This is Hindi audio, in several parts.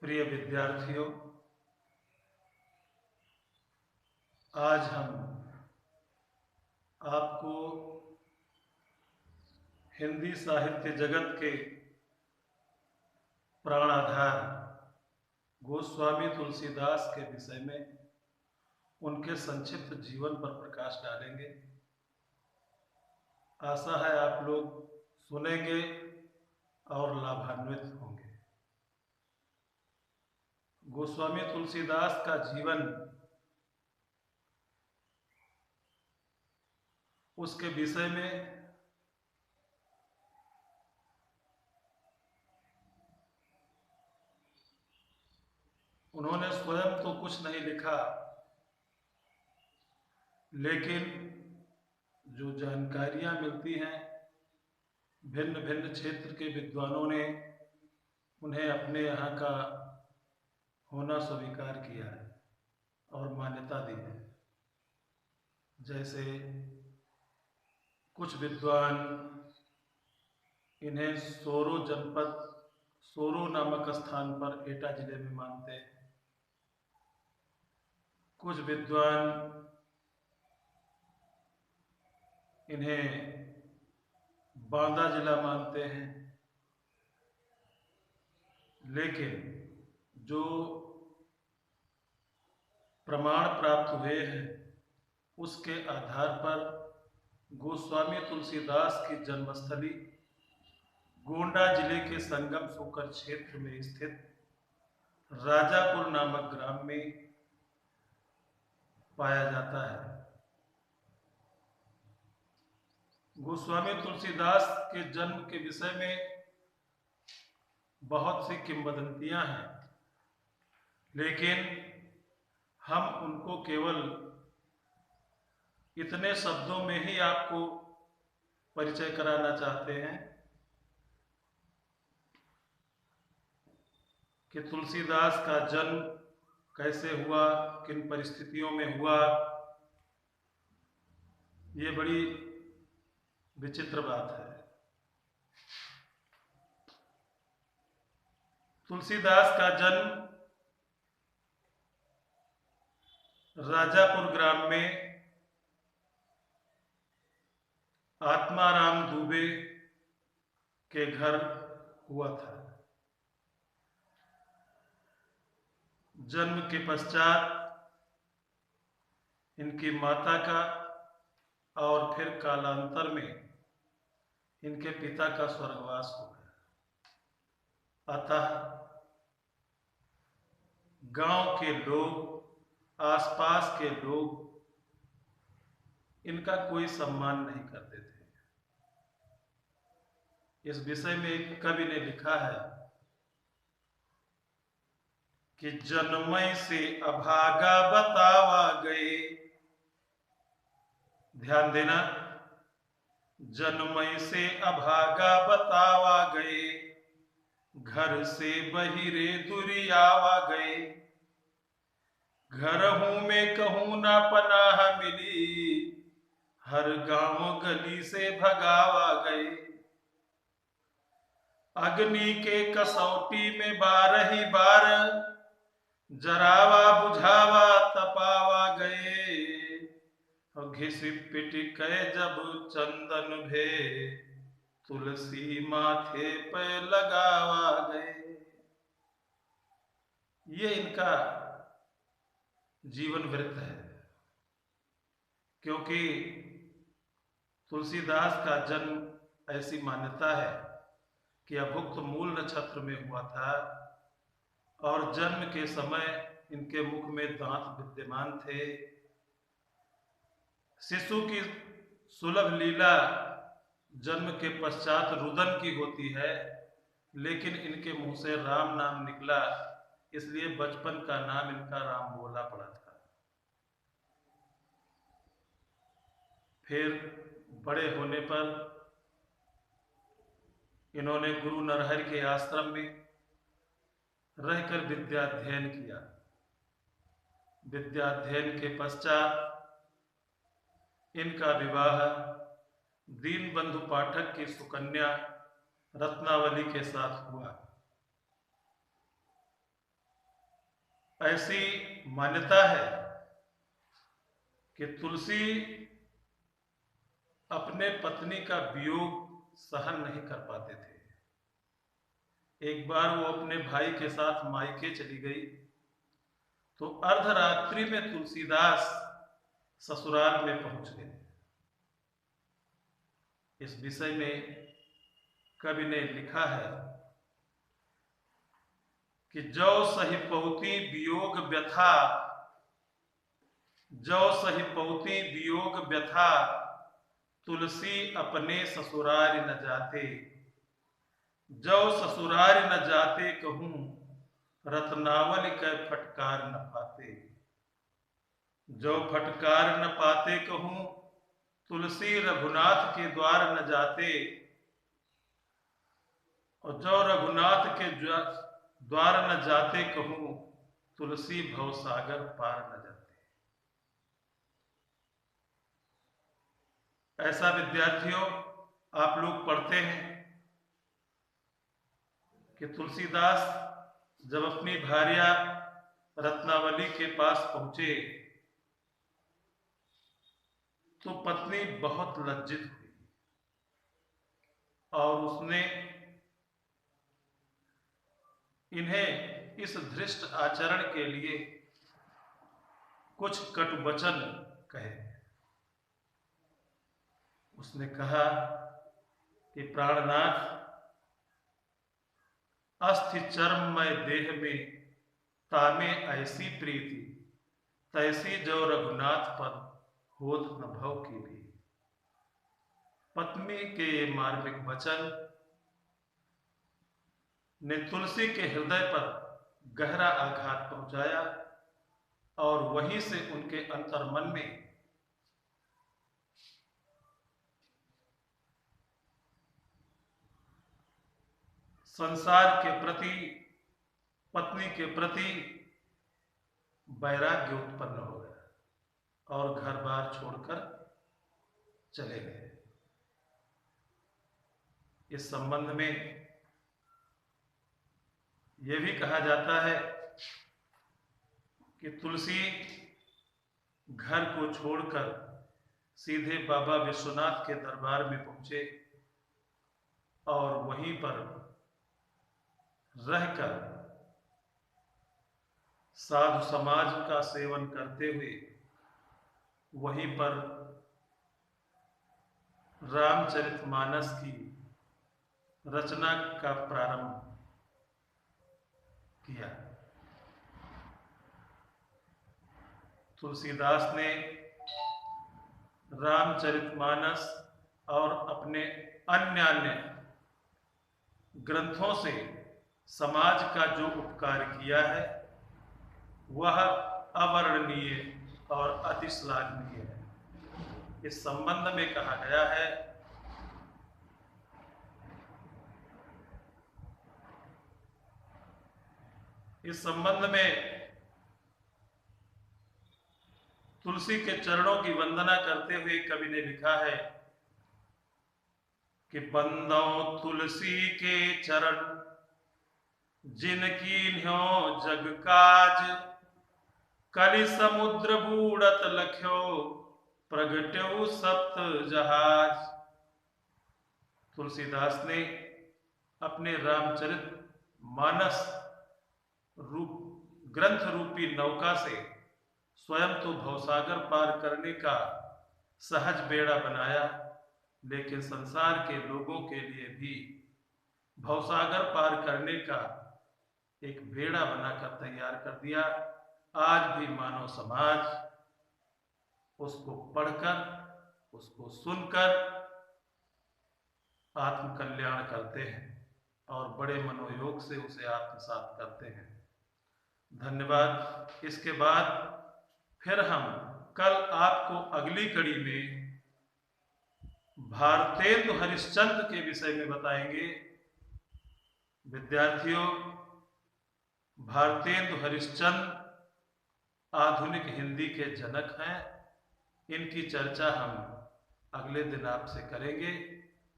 प्रिय विद्यार्थियों, आज हम आपको हिंदी साहित्य जगत के प्राणाधार गोस्वामी तुलसीदास के विषय में उनके संक्षिप्त जीवन पर प्रकाश डालेंगे। आशा है आप लोग सुनेंगे और लाभान्वित होंगे। गोस्वामी तुलसीदास का जीवन, उसके विषय में उन्होंने स्वयं तो कुछ नहीं लिखा, लेकिन जो जानकारियां मिलती हैं, भिन्न भिन्न क्षेत्र के विद्वानों ने उन्हें अपने यहाँ का होना स्वीकार किया है और मान्यता दी है। जैसे कुछ विद्वान इन्हें सोरो जनपद, सोरो नामक स्थान पर एटा जिले में मानते हैं। कुछ विद्वान इन्हें बांदा जिला मानते हैं। लेकिन जो प्रमाण प्राप्त हुए हैं, उसके आधार पर गोस्वामी तुलसीदास की जन्मस्थली गोंडा जिले के संगम सुकर क्षेत्र में स्थित राजापुर नामक ग्राम में पाया जाता है। गोस्वामी तुलसीदास के जन्म के विषय में बहुत सी किंवदंतियां हैं, लेकिन हम उनको केवल इतने शब्दों में ही आपको परिचय कराना चाहते हैं कि तुलसीदास का जन्म कैसे हुआ, किन परिस्थितियों में हुआ। ये बड़ी विचित्र बात है। तुलसीदास का जन्म राजापुर ग्राम में आत्माराम दुबे के घर हुआ था। जन्म के पश्चात इनकी माता का और फिर कालांतर में इनके पिता का स्वर्गवास हो गया। अतः गांव के लोग, आसपास के लोग इनका कोई सम्मान नहीं करते थे। इस विषय में एक कवि ने लिखा है कि जन्मय से अभागा बतावा गए। ध्यान देना, जन्मय से अभागा बतावा गए, घर से बहिरे दुरियावा गए। घर हूं में कहूं ना पनाह मिली, हर गांव गली से भगावा गए। अग्नि के कसौटी में 12 बार, जरावा बुझावा तपावा गए। घिस पिट के जब चंदन भे, तुलसी माथे पे लगावा गए। ये इनका जीवन वृत्त है। क्योंकि तुलसीदास का जन्म, ऐसी मान्यता है कि अभुक्त मूल नक्षत्र में हुआ था और जन्म के समय इनके मुख में दांत विद्यमान थे। शिशु की सुलभ लीला जन्म के पश्चात रुदन की होती है, लेकिन इनके मुंह से राम नाम निकला, इसलिए बचपन का नाम इनका राम बोला पड़ा था। फिर बड़े होने पर इन्होंने गुरु नरहरि के आश्रम में रहकर विद्याध्ययन किया। विद्याध्ययन के पश्चात इनका विवाह दीनबंधु पाठक की सुकन्या रत्नावली के साथ हुआ। ऐसी मान्यता है कि तुलसी अपने पत्नी का वियोग सहन नहीं कर पाते थे। एक बार वो अपने भाई के साथ मायके चली गई तो अर्धरात्रि में तुलसीदास ससुराल में पहुंच गए। इस विषय में कवि ने लिखा है कि जौ सही पौती वियोग व्यथा, जौ सही पौती वियोग व्यथा, तुलसी अपने ससुराल न जाते, जौ ससुराल न जाते कहूं, रत्नावल कै फटकार न पाते। जो फटकार न पाते कहूं, तुलसी रघुनाथ के द्वार न जाते, और जो रघुनाथ के द्वार न जाते कहूं, तुलसी भवसागर पार न जाते। ऐसा विद्यार्थियों आप लोग पढ़ते हैं कि तुलसीदास जब अपनी भार्या रत्नावली के पास पहुंचे तो पत्नी बहुत लज्जित हुई और उसने इन्हें इस धृष्ट आचरण के लिए कुछ कटु वचन कहे। उसने कहा कि प्राणनाथ, अस्थि चर्ममय देह में तामे ऐसी प्रीति, तैसी जो रघुनाथ पद होत न भव की भी। पत्नी के ये मार्मिक वचन ने तुलसी के हृदय पर गहरा आघात पहुंचाया और वहीं से उनके अंतर्मन में संसार के प्रति, पत्नी के प्रति वैराग्य उत्पन्न हो गया और घर बार छोड़कर चले गए। इस संबंध में यह भी कहा जाता है कि तुलसी घर को छोड़कर सीधे बाबा विश्वनाथ के दरबार में पहुंचे और वहीं पर रहकर साधु समाज का सेवन करते हुए वहीं पर रामचरितमानस की रचना का प्रारंभ किया। तुलसीदास ने रामचरितमानस और अपने अन्य ग्रंथों से समाज का जो उपकार किया है वह अवर्णनीय और अति श्लाघनीय है। इस संबंध में कहा गया है इस संबंध में तुलसी के चरणों की वंदना करते हुए कवि ने लिखा है कि बंदो तुलसी के चरण, जिनकी न्यो जग काज, कलि समुद्र बूढ़त लख्यो, प्रगट्यो सप्त जहाज। तुलसीदास ने अपने रामचरित मानस रूप ग्रंथ रूपी नौका से स्वयं तो भवसागर पार करने का सहज बेड़ा बनाया, लेकिन संसार के लोगों के लिए भी भवसागर पार करने का एक बेड़ा बनाकर तैयार कर दिया। आज भी मानव समाज उसको पढ़कर, उसको सुनकर आत्मकल्याण करते हैं और बड़े मनोयोग से उसे आत्मसात करते हैं। धन्यवाद। इसके बाद फिर हम कल आपको अगली कड़ी में भारतेंदु हरिश्चंद्र के विषय में बताएंगे। विद्यार्थियों, भारतेंदु हरिश्चंद्र आधुनिक हिंदी के जनक हैं। इनकी चर्चा हम अगले दिन आपसे करेंगे।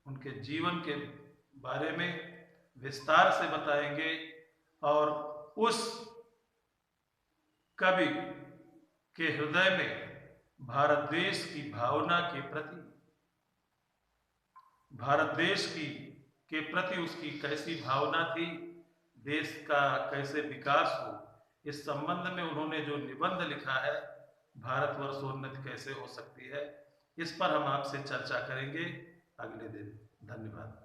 उनके जीवन के बारे में विस्तार से बताएंगे और उस कवि के हृदय में भारत देश की भावना के प्रति, भारत देश की के प्रति उसकी कैसी भावना थी, देश का कैसे विकास हो, इस संबंध में उन्होंने जो निबंध लिखा है, भारतवर्षोन्नति कैसे हो सकती है, इस पर हम आपसे चर्चा करेंगे अगले दिन। धन्यवाद।